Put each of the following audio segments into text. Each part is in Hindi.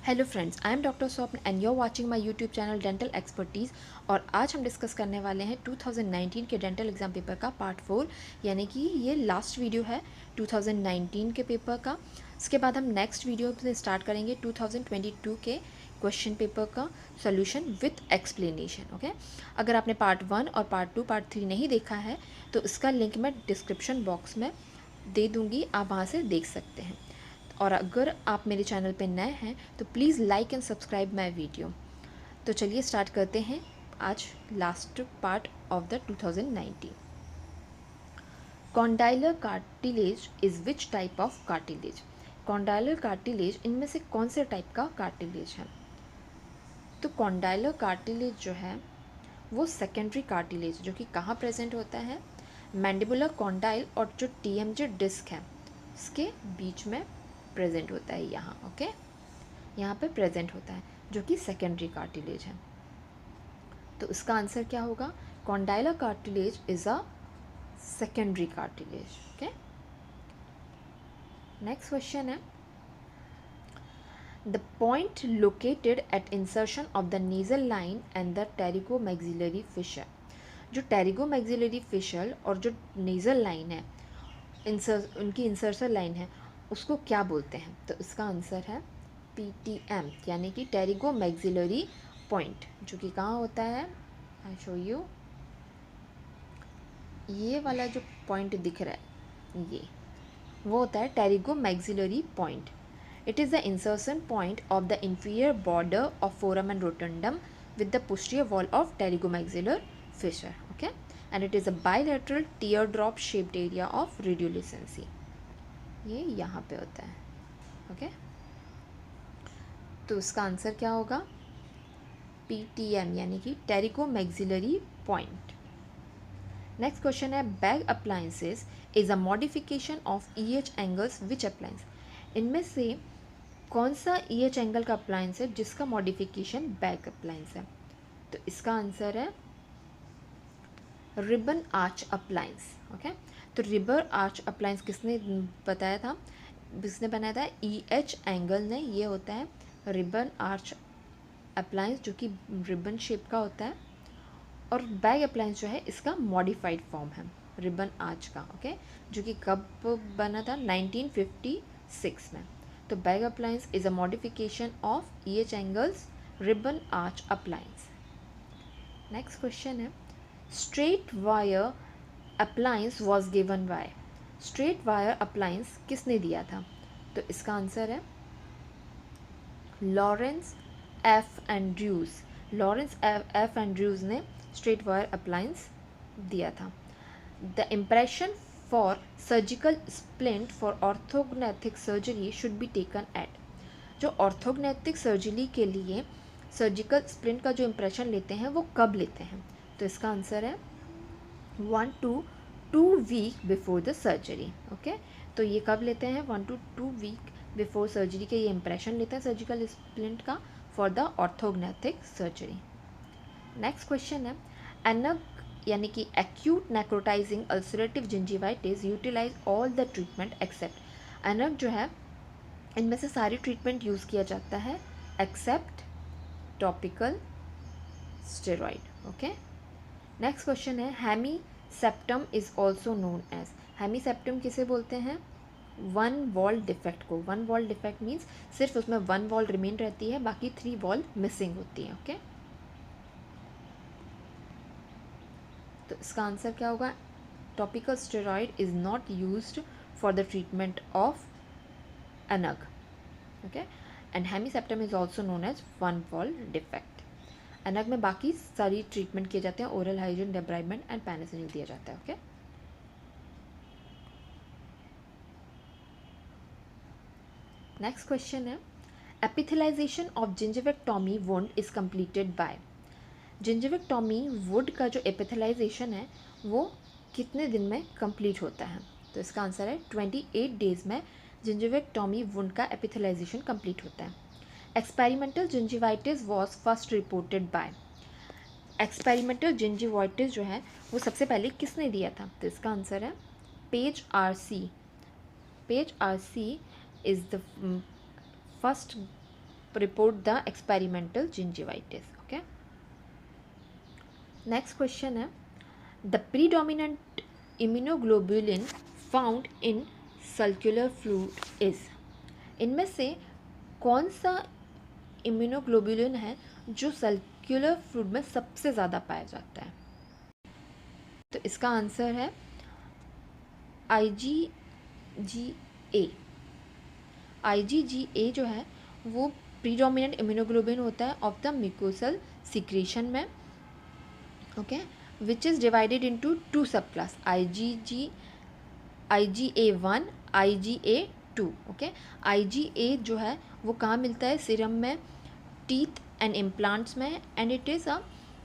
Hello friends, I am doctor Swapna and you are watching my YouTube channel dental expertise. और आज हम डिस्कस करने वाले हैं 2019 के डेंटल एग्ज़ाम पेपर का पार्ट 4, यानी कि ये लास्ट वीडियो है 2019 के पेपर का। इसके बाद हम नेक्स्ट वीडियो से स्टार्ट करेंगे 2022 के क्वेश्चन पेपर का सोल्यूशन विथ एक्सप्लेनेशन। ओके, अगर आपने पार्ट 1 और पार्ट 2 पार्ट 3 नहीं देखा है तो इसका लिंक मैं डिस्क्रिप्शन बॉक्स में दे दूँगी, आप वहाँ से देख सकते हैं। और अगर आप मेरे चैनल पे नए हैं तो please like and subscribe my video. तो चलिए स्टार्ट करते हैं आज last part of the 2019। Condylar cartilage is which type of cartilage? Condylar cartilage इनमें से कौन से टाइप का कार्टिलेज है? तो कॉन्डाइलर कार्टिलेज जो है वो सेकेंडरी कार्टिलेज, जो कि कहाँ प्रेजेंट होता है? मैंडिबुलर कॉन्डाइल और जो टीएमजे डिस्क है उसके बीच में प्रेजेंट होता है यहाँ। ओके, यहाँ पे प्रेजेंट होता है, जो कि सेकेंडरी कार्टिलेज है। तो इसका आंसर क्या होगा? Condylar cartilage is a secondary cartilage. Okay, next question है, the point located at insertion of the nasal line and the pterygomaxillary fissure. जो टेरिगोमैक्सिलरी फिशर और जो नेजल लाइन है, उनकी इंसर्शन लाइन है, उसको क्या बोलते हैं? तो इसका आंसर है PTM, यानी कि टेरिगोमैक्सिलरी पॉइंट, जो कि कहाँ होता है? आई शो यू, ये वाला जो पॉइंट दिख रहा है ये वो होता है pterygomaxillary point. It is the insertion point of the inferior border of foramen rotundum with the posterior wall of pterygomaxillar fissure. Okay, and it is a bilateral teardrop shaped area of radiolucency. ये यहाँ पे होता है। ओके, तो इसका आंसर क्या होगा? PTM, यानी कि टेरिगोमैक्सिलरी पॉइंट। नेक्स्ट क्वेश्चन है, bag appliances is a modification of EH angles which appliance? इनमें से कौन सा EH एंगल का अप्लायंस है जिसका मॉडिफिकेशन बैग अप्लायंस है? तो इसका आंसर है रिबन आर्च अप्लायंस। ओके, तो रिबन आर्च अप्लायंस किसने बताया था? किसने बनाया था? EH एंगल ने। ये होता है रिबन आर्च अप्लायंस, जो कि रिबन शेप का होता है। और बैग अप्लायंस जो है इसका मॉडिफाइड फॉर्म है रिबन आर्च का। ओके, जो कि कब बना था? 1956 में। तो Begg appliance is a modification of EH Angle's ribbon arch appliance. Next question है, straight wire appliance was given by? Straight wire appliance किसने दिया था? तो इसका आंसर है Lawrence F Andrews. Lawrence F Andrews ने स्ट्रेट वायर अप्लायंस दिया था। The impression for surgical splint for orthognathic surgery should be taken at? जो ऑर्थोग्नेथिक सर्जरी के लिए सर्जिकल स्प्लिंट का जो इम्प्रेशन लेते हैं वो कब लेते हैं? तो इसका आंसर है 1 to 2 week before the surgery. Okay, तो ये कब लेते हैं? 1 to 2 वीक बिफोर सर्जरी के ये इम्प्रेशन लेते हैं सर्जिकल स्प्लिंट का for the orthognathic surgery. Next question है, एनक यानी कि acute necrotizing ulcerative gingivitis utilize all the treatment except? ANUG जो है इनमें से सारी ट्रीटमेंट यूज़ किया जाता है except topical steroid. Okay, next question है, hemi septum is also known as? Hemi septum किसे बोलते हैं? वन वॉल डिफेक्ट को। वन वॉल डिफेक्ट मीन्स सिर्फ उसमें वन वॉल रिमेन रहती है, बाकी 3 वॉल मिसिंग होती है। ओके, तो इसका आंसर क्या होगा? Topical steroid is not used for the treatment of ANUG. Okay, and hemi septum is also known as one wall defect. ANUG में बाकी सारी ट्रीटमेंट किए जाते हैं, oral hygiene, debridement and penicillin दिया जाता है। ओके, नेक्स्ट क्वेश्चन है, epithelialization of gingivectomy wound is completed by? Gingivectomy wound का जो एपिथेलाइजेशन है वो कितने दिन में कंप्लीट होता है? तो इसका आंसर है 28 डेज में जिंजिवेक्टोमी वुंड का एपिथेलाइजेशन कंप्लीट होता है। Experimental gingivitis was first reported by? Experimental gingivitis जो है वो सबसे पहले किसने दिया था? तो इसका आंसर है page RC। Page RC is the first report the experimental gingivitis. Okay. Next question है, the predominant immunoglobulin found in circular fluid is, इनमें से कौन सा इम्यूनोग्लोबुलिन है जो सर्कुलर फ्लूइड में सबसे ज़्यादा पाया जाता है? तो इसका आंसर है IgG-A। IgG-A जो है वो प्रीडोमिनेंट इम्यूनोग्लोबुलिन होता है ऑफ द म्यूकोसल सिक्रीशन में, okay, which is divided into 2 सब class, IgA1, IgA2। Okay, IgA जो है वो कहाँ मिलता है? सीरम में, टीथ एंड इम्प्लांट्स में, and it is a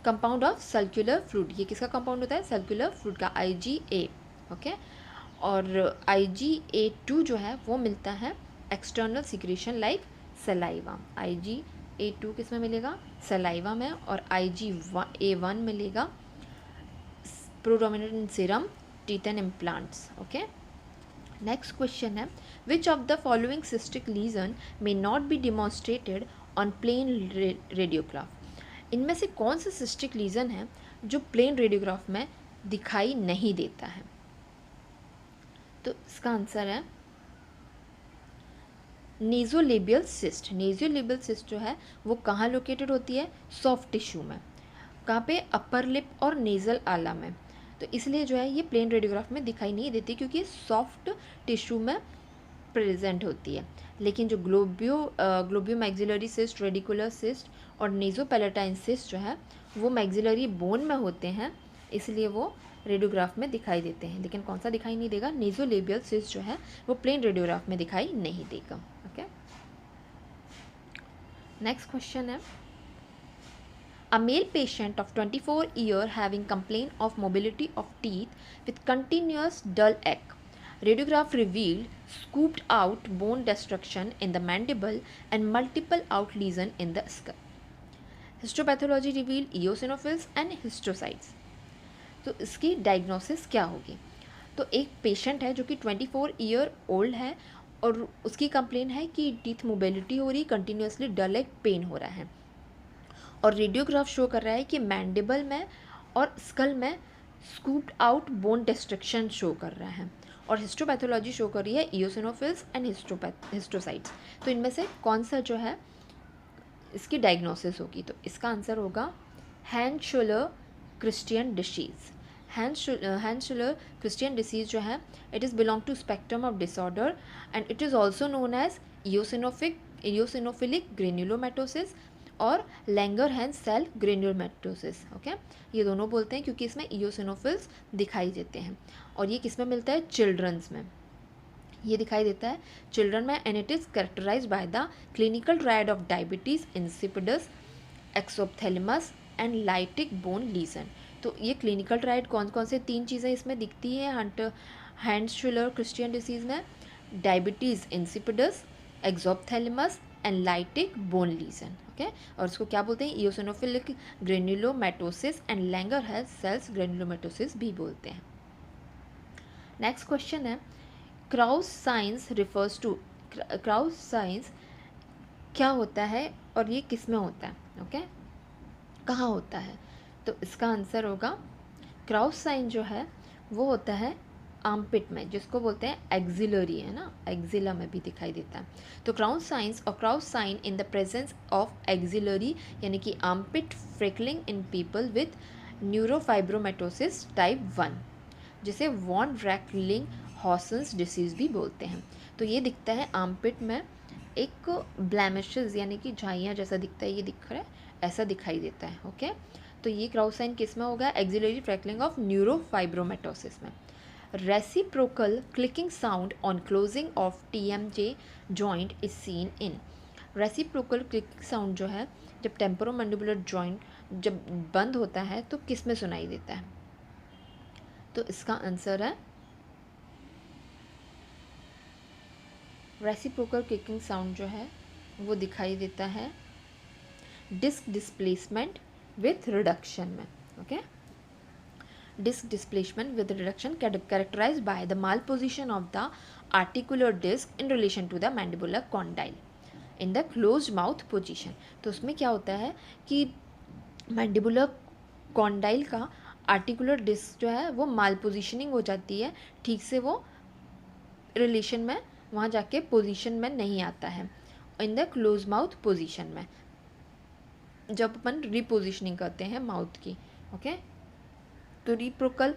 compound of circular fluid. ये किसका कंपाउंड होता है? सर्कुलर फ्लूइड का, IgA। ओके, और IgA2 जो है वो मिलता है external secretion like saliva. IgA2 किस में मिलेगा? सलाइवा में। और IgA1 मिलेगा predominant in serum, teeth and implants. Okay, next question है, which of the following cystic lesion may not be demonstrated on plain radiograph? इनमें से कौन सा सिस्टिक लीजन है जो प्लेन रेडियोग्राफ में दिखाई नहीं देता है? तो इसका आंसर है नेज़ोलेबियल सिस्ट। नेज़ोलेबियल सिस्ट जो है वो कहाँ लोकेटेड होती है? सॉफ्ट टिश्यू में। कहाँ पे? अपर लिप और नेज़ल आला में। तो इसलिए जो है ये प्लेन रेडियोग्राफ में दिखाई नहीं देती क्योंकि सॉफ्ट टिश्यू में प्रेजेंट होती है। लेकिन जो ग्लोबियो मैक्सिलरी सिस्ट, रेडिकुलर सिस्ट और नेज़ोपैलेटाइन सिस्ट जो है वो मैक्सिलरी बोन में होते हैं, इसलिए वो रेडियोग्राफ में दिखाई देते हैं। लेकिन कौन सा दिखाई नहीं देगा? नेज़ोलेबियल सिस्ट जो है वो प्लेन रेडियोग्राफ में दिखाई नहीं देगा। ओके, नेक्स्ट क्वेश्चन है, a male patient of 24 years having complaint of mobility of teeth with continuous dull ache. Radiograph revealed scooped out bone destruction in the mandible and multiple out lesion in the skull. Histopathology revealed eosinophils and histiocytes. तो इसकी डायग्नोसिस क्या होगी? तो एक पेशेंट है जो कि 24 ईयर ओल्ड है और उसकी कंप्लेन है कि टीथ मोबिलिटी हो रही, कंटिन्यूसली डल एक पेन हो रहा है, और रेडियोग्राफ शो कर रहा है कि मैंडिबल में और स्कल में scooped out bone destruction show कर रहा है, और हिस्टोपैथोलॉजी शो कर रही है इओसिनोफिल्स एंड हिस्टोसाइट्स। तो इनमें से कौन सा जो है इसकी डायग्नोसिस होगी? तो इसका आंसर होगा Hand Schuller Christian disease. Hand Schuller Christian disease जो है it is belong to spectrum of disorder and it is also known as eosinophilic granulomatosis और लैंगरहैंस सेल ग्रेन्युलोमैटोसिस। ओके, ये दोनों बोलते हैं क्योंकि इसमें इओसिनोफिल्स दिखाई देते हैं, और ये किस में मिलता है? चिल्ड्रंस में ये दिखाई देता है, चिल्ड्रन में, and it is characterize by the clinical triad of diabetes insipidus, exophthalmos and lytic bone lesion. तो ये क्लिनिकल ट्रायड कौन कौन से 3 चीज़ें इसमें दिखती है हैंड-शोलर क्रिस्टियन डिसीज़ में? Diabetes insipidus, exophthalmos and lytic bone lesion. Okay, और इसको क्या बोलते हैं? Eosinophilic granulomatosis and Langerhans cells granulomatosis भी बोलते हैं। नेक्स्ट क्वेश्चन है, Crowe's signs refers to, Crowe's signs क्या होता है और ये किस में होता है? ओके, कहाँ होता है? तो इसका आंसर होगा क्राउस साइन जो है वो होता है आर्मपिट में, जिसको बोलते हैं एक्सिलरी, है ना, एक्सिला में भी दिखाई देता है। तो क्राउस साइंस और Crowe's sign in the presence of axillary यानी कि armpit freckling in people with neurofibromatosis type 1, जिसे वॉन रैकलिंग हॉसन्स डिसीज़ भी बोलते हैं। तो ये दिखता है आर्मपिट में, एक ब्लैमिशेस यानी कि झाइयाँ जैसा दिखता है, ये दिख रहा है, ऐसा दिखाई देता है। ओके, तो ये क्राउस साइन किस में होगा? एक्सिलरी फ्रैकलिंग ऑफ न्यूरोफाइब्रोमेटोसिस में। Reciprocal clicking sound on closing of TMJ joint is seen in. Reciprocal clicking sound जो है जब टेम्पोरोमैंडिबुलर जॉइंट जब बंद होता है तो किस में सुनाई देता है? तो इसका आंसर है रेसिप्रोकल क्लिकिंग साउंड जो है वो दिखाई देता है डिस्क डिस्प्लेसमेंट विथ रिडक्शन में। Okay, disc displacement with reduction characterized by the malposition of the articular disc in relation to the mandibular condyle. In the closed mouth position. तो उसमें क्या होता है कि मैंडिबुलर कॉन्डाइल का आर्टिकुलर डिस्क जो है वो माल पोजिशनिंग हो जाती है, ठीक से वो रिलेशन में वहाँ जाके पोजीशन में नहीं आता है in the close mouth position में, जब अपन रिपोजिशनिंग करते हैं माउथ की। ओके, तो रिप्रोकल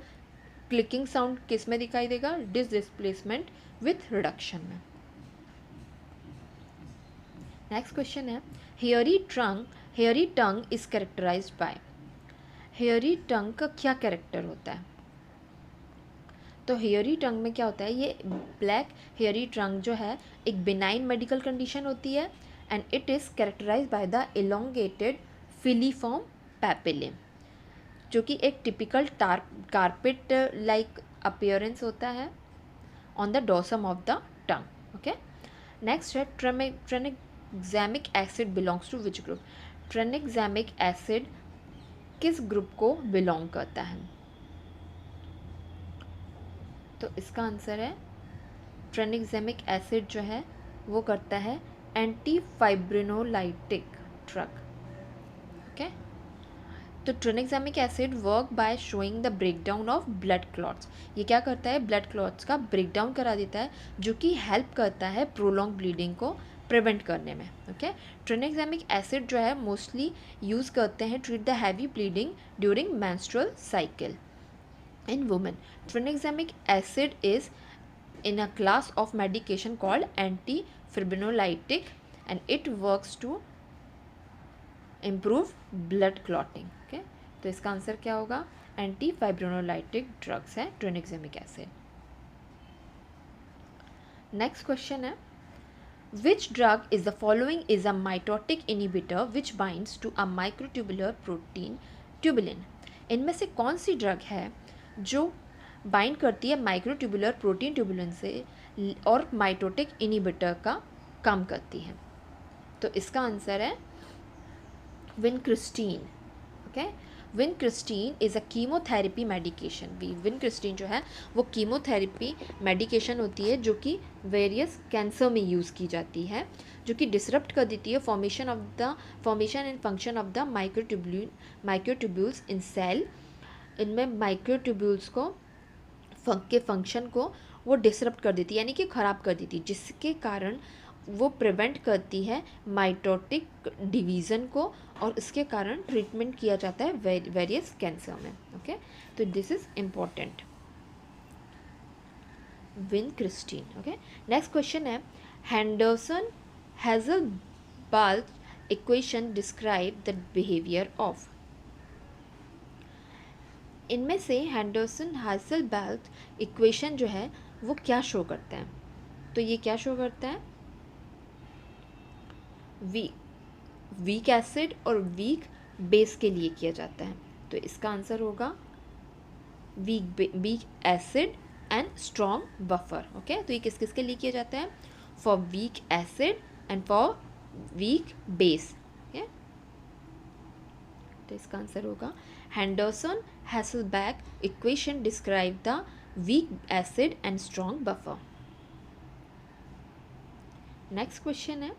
क्लिकिंग साउंड किस में दिखाई देगा? डिसप्लेसमेंट विथ रिडक्शन में। नेक्स्ट क्वेश्चन है hairy tongue is characterized by. Hairy tongue का क्या कैरेक्टर होता है? तो हेयरी टंग में क्या होता है, ये ब्लैक हेयरी टंग जो है एक बिनाइन मेडिकल कंडीशन होती है and it is characterize by the elongated filiform papillae, जो कि एक टिपिकल कारपेट लाइक अपीयरेंस होता है on the dorsum of the tongue. Okay, next है tranexamic acid belongs to which group. Tranexamic acid किस ग्रुप को बिलोंग करता है? तो इसका आंसर है ट्रेनेक्सामिक एसिड जो है वो करता है एंटी फाइब्रिनोलाइटिक ड्रग। ओके, तो ट्रेनेक्सामिक acid work by showing the breakdown of blood clots. ये क्या करता है? ब्लड क्लॉट्स का ब्रेकडाउन करा देता है, जो कि हेल्प करता है प्रोलॉन्ग ब्लीडिंग को प्रिवेंट करने में। ओके, ट्रेनेक्सामिक एसिड जो है मोस्टली यूज़ करते हैं treat the heavy bleeding during menstrual cycle in women. Tranexamic acid is in a class of medication called antifibrinolytic and it works to improve blood clotting. Okay, तो इसका आंसर क्या होगा? antifibrinolytic drugs है tranexamic acid. नेक्स्ट क्वेश्चन है which drug is the following is a mitotic inhibitor which binds to a microtubular protein tubulin. इनमें से कौन सी ड्रग है जो बाइंड करती है माइक्रोट्यूबुलर प्रोटीन ट्यूबुलिन से और माइटोटिक इनिबिटर का काम करती है? तो इसका आंसर है vincristine. Okay, vincristine is a chemotherapy medication. Vincristine जो है वो कीमोथेरेपी मेडिकेशन होती है जो कि वेरियस कैंसर में यूज़ की जाती है, जो कि डिसरप्ट कर देती है formation and function of the microtubules in cell. इनमें माइक्रोट्यूब्यूल्स को के फंक्शन को वो डिसरप्ट कर देती है, यानी कि ख़राब कर देती है, जिसके कारण वो प्रिवेंट करती है माइटोटिक डिवीज़न को और इसके कारण ट्रीटमेंट किया जाता है वेरियस कैंसर में। ओके, तो this is important, vincristine. Okay, next question है Henderson Hasselbalch equation describe the behaviour of. इनमें से हेंडरसन-हाजलबाल्च इक्वेशन जो है वो क्या शो करता है? तो ये क्या शो करता है? वीक एसिड और वीक बेस के लिए किया जाता है। तो इसका आंसर होगा weak acid and strong buffer. Okay, तो ये किस किस के लिए किया जाता है? For weak acid and for weak base. Okay, तो इसका आंसर होगा Henderson-Hasselbalch equation describe the weak acid and strong buffer. Next question है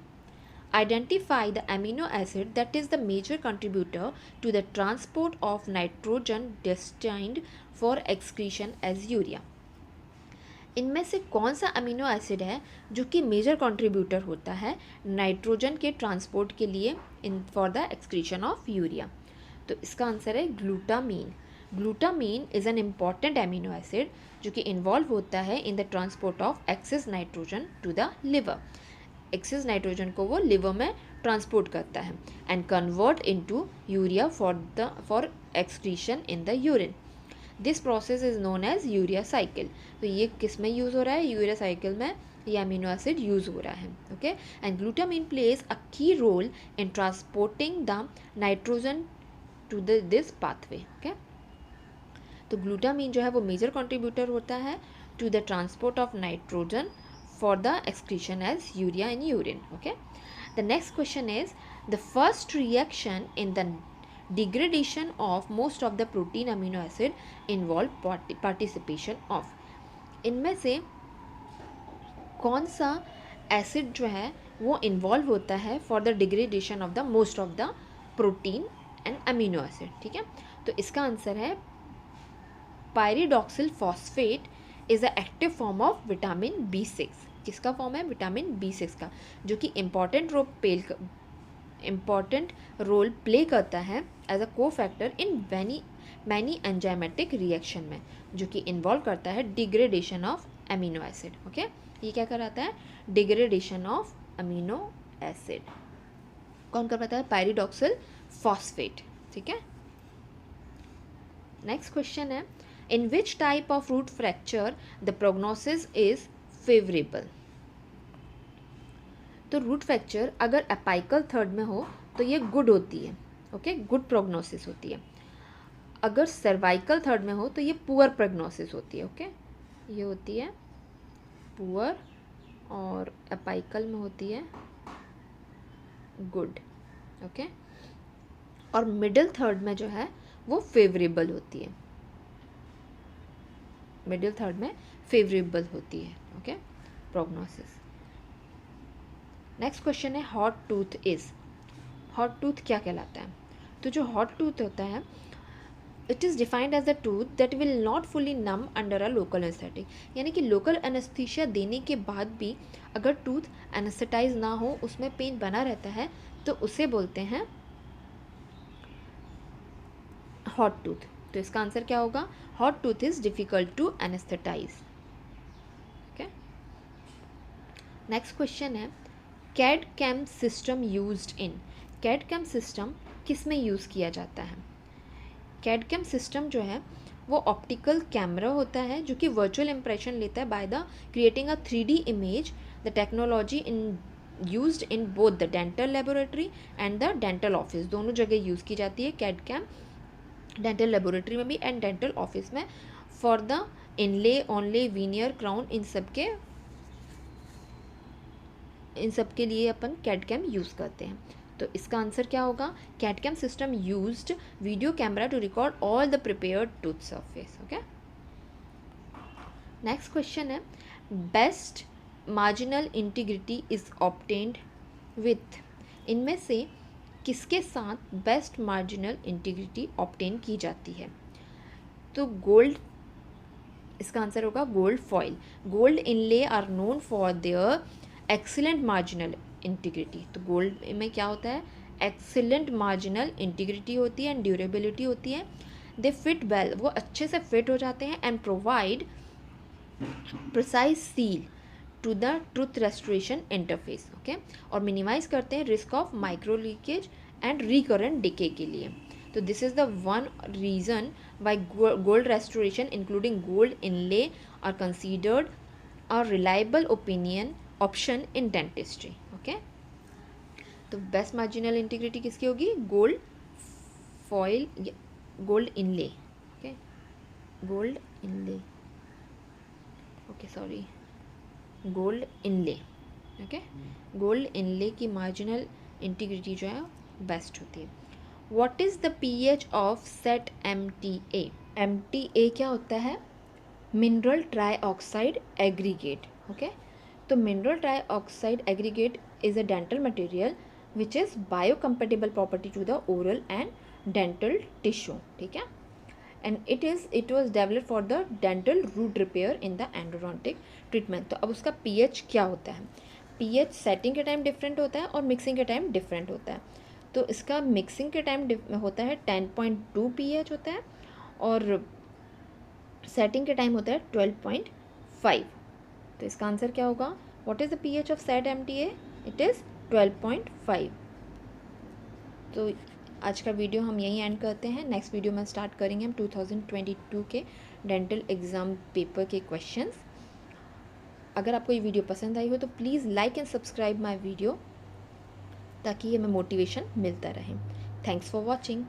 identify the amino acid that is the major contributor to the transport of nitrogen destined for excretion as urea. इनमें से कौन सा अमीनो एसिड है जो कि मेजर कंट्रीब्यूटर होता है नाइट्रोजन के ट्रांसपोर्ट के लिए in for the excretion of urea? तो इसका आंसर है glutamine. Glutamine is an important amino acid जो कि इन्वॉल्व होता है in the transport of excess nitrogen to the liver. Excess nitrogen को वो लिवर में ट्रांसपोर्ट करता है and convert into urea for excretion in the urine. This process is known as urea cycle. तो ये किस में यूज़ हो रहा है? यूरिया साइकिल में ये अमीनो एसिड यूज़ हो रहा है। Okay, and glutamine plays a key role in transporting the nitrogen to this pathway. Okay, तो ग्लूटामीन जो है वो मेजर कंट्रीब्यूटर होता है to the transport of nitrogen for the excretion as urea in urine. Okay, the next question is the first reaction in the degradation of most of the protein amino acid involve participation of। इनमें से कौन सा एसिड जो है वो इन्वॉल्व होता है for the degradation of the most of the protein and amino acid, ठीक है। तो इसका आंसर है pyridoxal phosphate is a active form of vitamin B6। किसका फॉर्म है? विटामिन B6 का, जो कि इम्पॉर्टेंट रोल प्ले करता है एज अ को factor in many enzymatic reaction में, जो कि इन्वॉल्व करता है degradation of amino acid. Okay, ये क्या कराता है? Degradation of amino acid. कौन कर पाता है? पायरिडॉक्सिल फॉस्फेट, ठीक है। नेक्स्ट क्वेश्चन है, in which type of root fracture the prognosis is favourable. तो रूट फ्रैक्चर अगर अपाइकल थर्ड में हो तो ये गुड होती है, ओके, गुड प्रोग्नोसिस होती है। अगर सर्वाइकल थर्ड में हो तो ये पुअर प्रोग्नोसिस होती है, ओके, ये होती है पुअर, और अपाइकल में होती है गुड, ओके। और मिडिल थर्ड में जो है वो फेवरेबल होती है, मिडिल थर्ड में फेवरेबल होती है, ओके, प्रोग्नोसिस। नेक्स्ट क्वेश्चन है, hot tooth is. Hot tooth क्या कहलाता है? तो जो हॉट टूथ होता है, it is defined as a tooth that will not fully numb under a local anaesthetic, यानी कि लोकल एनेस्थीसिया देने के बाद भी अगर टूथ एनेस्थेटाइज ना हो, उसमें पेन बना रहता है, तो उसे बोलते हैं हॉट टूथ। तो इसका आंसर क्या होगा? Hot tooth is difficult to anaesthetize, okay. Next question है, CAD CAM system used in. CAD CAM system किस में यूज़ किया जाता है? कैड कैम सिस्टम जो है वो ऑप्टिकल कैमरा होता है जो कि वर्चुअल इंप्रेशन लेता है by the creating a 3D image. The technology in used in both the dental laboratory and the dental office, दोनों जगह यूज़ की जाती है कैड कैम, डेंटल लेबोरेटरी में भी एंड डेंटल ऑफिस में, for the inlay, onlay, veneer, crown, इन सब के लिए अपन कैड कैम यूज़ करते हैं। तो इसका आंसर क्या होगा? CAD CAM system used video camera to record all the prepared tooth surface, okay. Next question है, best marginal integrity is obtained with. इनमें से किसके साथ बेस्ट मार्जिनल इंटीग्रिटी ऑब्टेन की जाती है? तो गोल्ड, इसका आंसर होगा gold foil. Gold inlay are known for their excellent marginal integrity. तो गोल्ड में क्या होता है? एक्सीलेंट मार्जिनल इंटीग्रिटी होती है एंड ड्यूरेबिलिटी होती है। दे फिट वेल, वो अच्छे से फिट हो जाते हैं, and provide precise seal to the truth restoration interface, okay, और मिनिमाइज करते हैं risk of micro leakage and recurrent decay के लिए। तो this is the one reason why gold restoration including gold inlay are considered a reliable opinion option in dentistry, okay. तो बेस्ट मार्जिनल इंटीग्रिटी किसकी होगी? Gold foil, gold inlay, okay, gold inlay, okay, sorry, gold inlay, okay, gold inlay की मार्जिनल इंटीग्रिटी जो है बेस्ट होती है। What is the pH of set MTA? MTA क्या होता है? Mineral trioxide aggregate, okay. तो mineral trioxide aggregate is a dental material which is biocompatible property to the oral and dental tissue, ठीक है, and it was develop for the dental root repair in the endodontic treatment. तो अब उसका पीएच क्या होता है? पीएच सेटिंग के टाइम डिफरेंट होता है और मिक्सिंग के टाइम डिफरेंट होता है। तो इसका मिक्सिंग के टाइम होता है 10.2 पीएच होता है, और सेटिंग के टाइम होता है 12.5। तो इसका आंसर क्या होगा? What is the pH of set MTA? It is 12.5। तो आज का वीडियो हम यहीं एंड करते हैं। नेक्स्ट वीडियो में स्टार्ट करेंगे हम 2022 के डेंटल एग्ज़ाम पेपर के क्वेश्चंस। अगर आपको ये वीडियो पसंद आई हो तो please like and subscribe my video, ताकि हमें मोटिवेशन मिलता रहे। Thanks for watching.